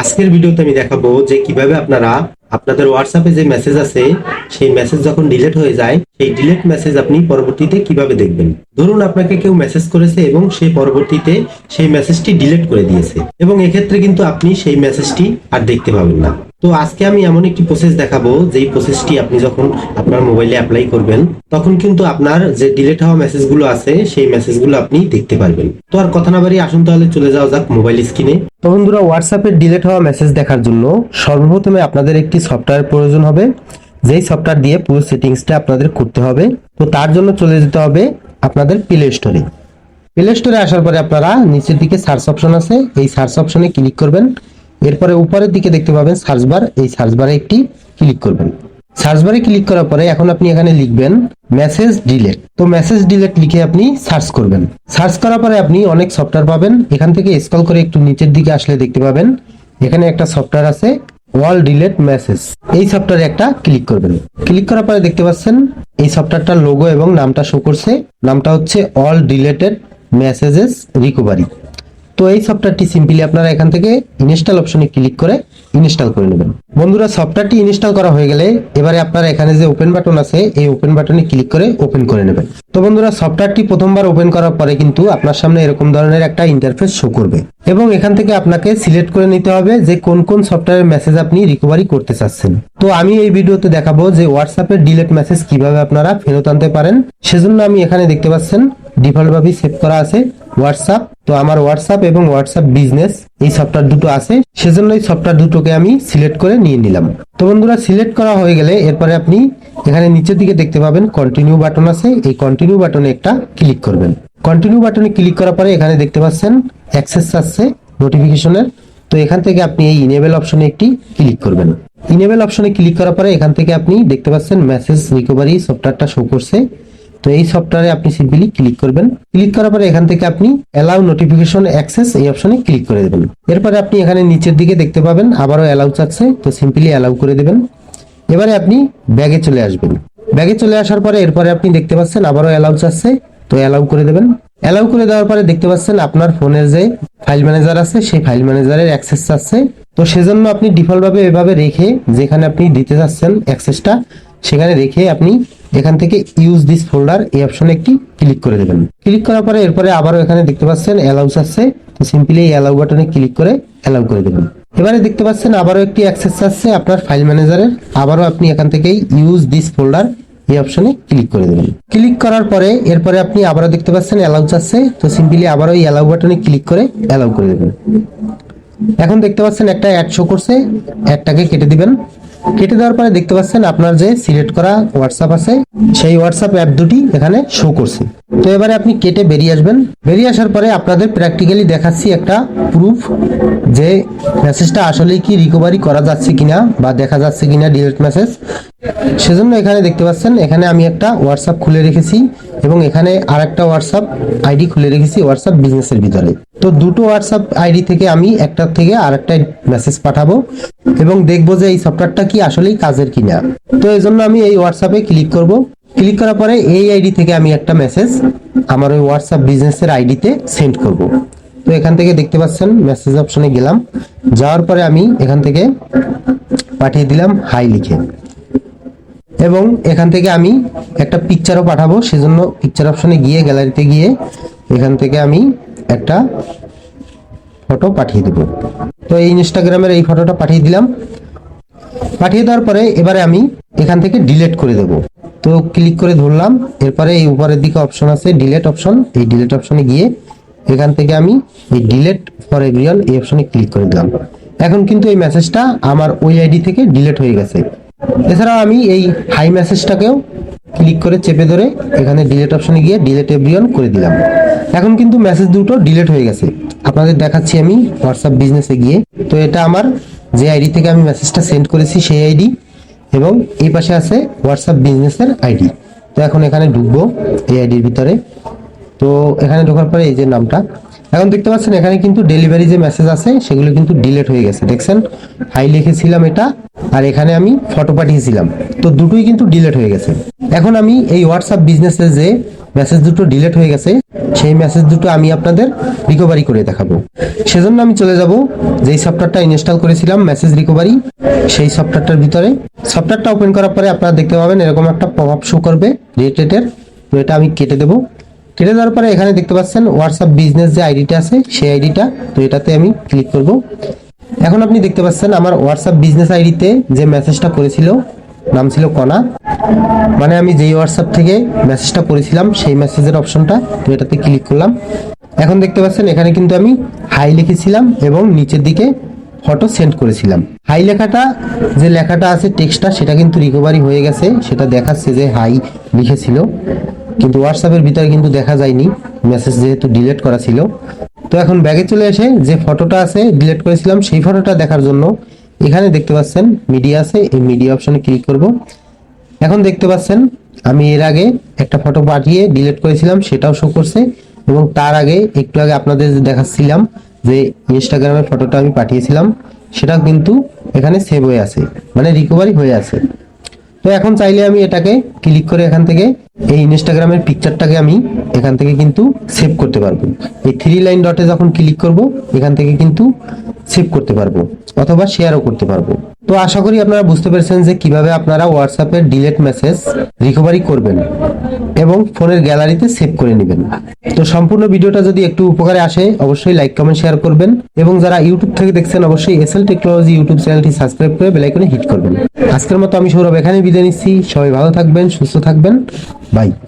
আজকের ভিডিওতে আমি দেখাবো যে কিভাবে আপনারা আপনাদের হোয়াটসঅ্যাপে যে মেসেজ আছে সেই মেসেজ যখন ডিলিট হয়ে যায় সেই ডিলিট মেসেজ আপনি পরবর্তীতে কিভাবে দেখবেন। ধরুন আপনাকে কেউ মেসেজ করেছে এবং সেই পরবর্তীতে সেই মেসেজটি ডিলিট করে দিয়েছে এবং এক্ষেত্রে কিন্তু আপনি সেই মেসেজটি আর দেখতে পাবেন না। তো আজকে আমি এমন একটি প্রসেস দেখাবো যেই প্রসেসটি আপনি যখন আপনার মোবাইলে অ্যাপ্লাই করবেন তখন কিন্তু আপনার যে ডিলিট হওয়া মেসেজগুলো আছে সেই মেসেজগুলো আপনি দেখতে পারবেন। তো আর কথা না বাড়িয়ে আসুন তাহলে চলে যাওয়া যাক মোবাইল স্ক্রিনে। তো বন্ধুরা, হোয়াটসঅ্যাপের ডিলিট হওয়া মেসেজ দেখার জন্য সর্বপ্রথমে আপনাদের একটি সফটওয়্যার প্রয়োজন হবে, যেই সফটওয়্যার দিয়ে পুরো সেটিংসটা আপনাদের করতে হবে। তো তার জন্য চলে যেতে হবে আপনাদের প্লে স্টোরে। প্লে স্টোরে আসার পরে আপনারা নিচের দিকে সার্চ অপশন আছে, এই সার্চ অপশনে ক্লিক করবেন। এরপরে উপরের দিকে দেখতে পাবেন সার্চ বার, এই সার্চ বারে একটি ক্লিক করবেন। সার্চ বারে ক্লিক করার পরে এখন আপনি এখানে লিখবেন মেসেজ ডিলিট। তো মেসেজ ডিলিট লিখে আপনি সার্চ করবেন। সার্চ করার পরে আপনি অনেক সফটওয়্যার পাবেন। এখান থেকে স্ক্রল করে একটু নিচের দিকে আসলে দেখতে পাবেন এখানে একটা সফটওয়্যার আছে অল ডিলিট মেসেজ। এই সফটওয়্যারে একটা ক্লিক করবেন। ক্লিক করার পরে দেখতে পাচ্ছেন এই সফটওয়্যারটার লোগো এবং নামটা শো করছে। নামটা হচ্ছে অল ডিলিটেড মেসেজেস রিকভারি। তো এই সফটওয়্যারটি সিম্পলি আপনারা এখান থেকে ইনস্টল অপশনে ক্লিক করে ইনস্টল করে নেবেন। বন্ধুরা, সফটওয়্যারটি ইনস্টল করা হয়ে গেলে এবারে আপনারা এখানে যে ওপেন বাটন আছে এই ওপেন বাটনে ক্লিক করে ওপেন করে নেবেন। তো বন্ধুরা, সফটওয়্যারটি প্রথমবার ওপেন করার পরে কিন্তু আপনার সামনে এরকম ধরনের একটা ইন্টারফেস শো করবে এবং এখান থেকে আপনাকে সিলেক্ট করে নিতে হবে যে কোন কোন সফটওয়্যারের মেসেজ আপনি রিকভারি করতে চাচ্ছেন। তো আমি এই ভিডিওতে দেখাবো যে হোয়াটসঅ্যাপের ডিলিট মেসেজ কিভাবে আপনারা ফেরত আনতে পারেন। সেজন্য আমি এখানে দেখতে পাচ্ছেন ডিফল্ট ভাবে সেভ করা আছে হোয়াটসঅ্যাপ। তো আমার হোয়াটসঅ্যাপ এবং হোয়াটসঅ্যাপ বিজনেস এই সফটওয়্যার দুটো আছে, সেজন্য এই সফটওয়্যার দুটোকে আমি সিলেক্ট করে নিয়ে নিলাম। তো বন্ধুরা, সিলেক্ট করা হয়ে গেলে এরপরে আপনি এখানে নিচের দিকে দেখতে পাবেন কন্টিনিউ বাটন আছে, এই কন্টিনিউ বাটনে একটা ক্লিক করবেন। কন্টিনিউ বাটনে ক্লিক করার পরে এখানে দেখতে পাচ্ছেন অ্যাক্সেস আছে নোটিফিকেশনের। তো এখান থেকে আপনি এই ইনেবল অপশনে একটি ক্লিক করবেন। ইনেবল অপশনে ক্লিক করার পরে এখান থেকে আপনি দেখতে পাচ্ছেন মেসেজ রিকভারি সফটওয়্যারটা শো করছে। তো এই সফটওয়্যারে আপনি সিম্পলি ক্লিক করবেন। ক্লিক করার পরে এখান থেকে আপনি অ্যালাউ নোটিফিকেশন অ্যাক্সেস এই অপশনে ক্লিক করে দেবেন। এরপরে আপনি এখানে নিচের দিকে দেখতে পাবেন আবারও অ্যালাউ চাচ্ছে, তো সিম্পলি অ্যালাউ করে দেবেন। এবারে আপনি ব্যাগে চলে আসবেন। ব্যাগে চলে আসার পরে এরপরে আপনি দেখতে পাচ্ছেন আবারও অ্যালাউ চাচ্ছে, তো অ্যালাউ করে দেবেন। অ্যালাউ করে দেওয়ার পরে দেখতে পাচ্ছেন আপনার ফোনের যে ফাইল ম্যানেজার আছে সেই ফাইল ম্যানেজারের অ্যাক্সেস চাচ্ছে। তো সেজন্য আপনি ডিফল্ট ভাবে এভাবে রেখে যেখানে আপনি দিতে চাচ্ছেন অ্যাক্সেসটা সেখানে রেখে আপনি এখান থেকে ইউজ দিস ফোল্ডার এই অপশনে একটি ক্লিক করে দেবেন। ক্লিক করার পরে এরপরে আবারও এখানে দেখতে পাচ্ছেন অ্যালাউ চাচ্ছে, তো সিম্পলি এই অ্যালাউ বাটনে ক্লিক করে অ্যালাউ করে দেবেন। এবারে দেখতে পাচ্ছেন আবারও একটি অ্যাক্সেস চাচ্ছে আপনার ফাইল ম্যানেজারের, আবারও আপনি এখান থেকে ইউজ দিস ফোল্ডার এই অপশনে ক্লিক করে দেবেন। ক্লিক করার পরে এরপরে আপনি আবারও দেখতে পাচ্ছেন অ্যালাউ চাচ্ছে, তো সিম্পলি আবারও এই অ্যালাউ বাটনে ক্লিক করে অ্যালাউ করে দেবেন। এখন দেখতে পাচ্ছেন একটা অ্যাড শো করছে, অ্যাডটাকে কেটে দিবেন। কেটে দেওয়ার পরে দেখতে পাচ্ছেন আপনার যে সিলেক্ট করা হোয়াটসঅ্যাপ আছে সেই হোয়াটসঅ্যাপ অ্যাপ দুটি এখানে শো করছে। তো এবারে আপনি কেটে বেরিয়ে আসবেন। বেরিয়ে আসার পরে আপনাদের প্র্যাকটিক্যালি দেখাচ্ছি একটা প্রুফ যে মেসেজটা আসলে কি রিকভারি করা যাচ্ছে কিনা বা দেখা যাচ্ছে কিনা ডিলিট মেসেজ। সেজন্য এখানে দেখতে পাচ্ছেন এখানে আমি একটা হোয়াটসঅ্যাপ খুলে রেখেছি এবং এখানে আরেকটা হোয়াটসঅ্যাপ আইডি খুলে রেখেছি হোয়াটসঅ্যাপ বিজনেসের ভিতরে। তো দুটো হোয়াটসঅ্যাপ আইডি থেকে আমি একটা থেকে আরেকটা মেসেজ পাঠাবো এবং দেখবো যে এই সফটওয়্যারটা কি আসলেই কাজের কিনা। তো এই জন্য আমি এই হোয়াটসঅ্যাপে ক্লিক করব। ক্লিক করার পরে এই আইডি থেকে আমি একটা মেসেজ আমার ওই হোয়াটসঅ্যাপ বিজনেসের আইডিতে সেন্ড করব। তো এখান থেকে দেখতে পাচ্ছেন মেসেজ অপশনে গেলাম, যাওয়ার পরে আমি এখান থেকে পাঠিয়ে দিলাম হাই লিখে এবং এখান থেকে আমি একটা পিকচারও পাঠাবো। সেজন্য পিকচার অপশনে গিয়ে গ্যালারিতে গিয়ে এখান থেকে আমি একটা ফটো পাঠিয়ে দেব। তো এই ইনস্টাগ্রামের এই ফটোটা পাঠিয়ে দিলাম। পাঠিয়ে দেওয়ার পরে এবারে আমি এখান থেকে ডিলিট করে দেব। তো ক্লিক করে ধরলাম, এরপরে এই উপরের দিকে অপশন আছে ডিলিট অপশন, এই ডিলিট অপশনে গিয়ে এখান থেকে আমি এই ডিলিট ফর এভরিওয়ান এই অপশনে ক্লিক করে দিলাম। এখন কিন্তু এই মেসেজটা আমার ওই আইডি থেকে ডিলিট হয়ে গেছে। এছাড়াও আমি এই হাই মেসেজটাকেও ক্লিক করে চেপে ধরে এখানে ডিলিট অপশনে গিয়ে ডিলিট এভরিওয়ান করে দিলাম। এখন কিন্তু মেসেজ দুটো ডিলিট হয়ে গেছে। আপনাদের দেখাচ্ছি আমি হোয়াটসঅ্যাপ বিজনেসে গিয়ে। তো এটা আমার যে আইডি থেকে আমি মেসেজটা সেন্ড করেছি সেই আইডি এবং এই পাশে আছে হোয়াটসঅ্যাপ বিজনেসের আইডি। তো এখন এখানে ঢুকবো এই আইডির ভিতরে। তো এখানে ঢোকার পরে এই যে নামটা এখন দেখতে পাচ্ছেন এখানে কিন্তু ডেলিভারি যে মেসেজ আছে সেগুলো কিন্তু ডিলিট হয়ে গেছে। দেখছেন হাই লিখেছিলাম এটা আর এখানে আমি ফটো পাঠিয়েছিলাম, তো দুটোই কিন্তু ডিলিট হয়ে গেছে। এখন আমি এই হোয়াটসঅ্যাপ বিজনেসের যে মেসেজ দুটো ডিলিট হয়ে গেছে সেই মেসেজ দুটো আমি আপনাদের রিকভারি করে দেখাবো। সেজন্য আমি চলে যাব যেই সফটওয়্যারটা ইনস্টল করেছিলাম মেসেজ রিকভারি, সেই সফটওয়্যারটার ভিতরে। সফটওয়্যারটা ওপেন করার পরে আপনারা দেখতে পাবেন এরকম একটা পপআপ শো করবে রিলেটেডের। তো এটা আমি কেটে দেবো। কেটে দেওয়ার পরে এখানে দেখতে পাচ্ছেন হোয়াটসঅ্যাপ বিজনেস যে আইডিটা আছে সেই আইডিটা, তো এটাতে আমি ক্লিক করব। এখন আপনি দেখতে পাচ্ছেন আমার হোয়াটসঅ্যাপ বিজনেস আইডিতে যে মেসেজটা করেছিল নাম ছিল কণা, মানে আমি যেই হোয়াটসঅ্যাপ থেকে মেসেজটা করেছিলাম সেই মেসেজের অপশনটা, তো এটাতে ক্লিক করলাম। এখন দেখতে পাচ্ছেন এখানে কিন্তু আমি হাই লিখেছিলাম এবং নিচের দিকে ফটো সেন্ড করেছিলাম। হাই লেখাটা যে লেখাটা আছে টেক্সটটা সেটা কিন্তু রিকভারি হয়ে গেছে, সেটা দেখাচ্ছে যে হাই লিখেছিল, কিন্তু হোয়াটসঅ্যাপের ভিতরে কিন্তু দেখা যায়নি, মেসেজ যেহেতু ডিলিট করা ছিল। তো এখন ব্যাগে চলে এসে যে ফটোটা আছে ডিলিট করেছিলাম সেই ফটোটা দেখার জন্য এখানে দেখতে পাচ্ছেন মিডিয়া আছে, এই মিডিয়া অপশনে ক্লিক করব। এখন দেখতে পাচ্ছেন আমি এর আগে একটা ফটো পাঠিয়ে ডিলিট করেছিলাম সেটাও শো করছে, এবং তার আগে একটু আগে আপনাদের দেখাচ্ছিলাম যে ইনস্টাগ্রামের ফটোটা আমি পাঠিয়েছিলাম সেটাও কিন্তু এখানে সেভ হয়ে আছে, মানে রিকভারি হয়ে আছে। তো এখন চাইলে আমি এটাকে ক্লিক করে এখান থেকে এই ইনস্টাগ্রামের পিকচারটাকে আমি এখান থেকে কিন্তু সেভ করতে পারবো। এই থ্রি লাইন ডটে যখন ক্লিক করব এখান থেকে কিন্তু সেভ করতে পারবো অথবা শেয়ারও করতে পারবো। তো আশা করি আপনারা বুঝতে পেরেছেন যে কিভাবে আপনারা হোয়াটসঅ্যাপের ডিলিট মেসেজ রিকভারি করবেন এবং ফোনের গ্যালারিতে সেভ করে নেবেন। তো সম্পূর্ণ ভিডিওটা যদি একটু উপকারে আসে অবশ্যই লাইক কমেন্ট শেয়ার করবেন, এবং যারা ইউটিউব থেকে দেখছেন অবশ্যই এসএল টেকনোলজি ইউটিউব চ্যানেলটি সাবস্ক্রাইব করে বেল আইকনে হিট করবেন। আজকের মতো আমি সৌরভ এখানে বিদায় নিচ্ছি। সবাই ভালো থাকবেন, সুস্থ থাকবেন, বাই।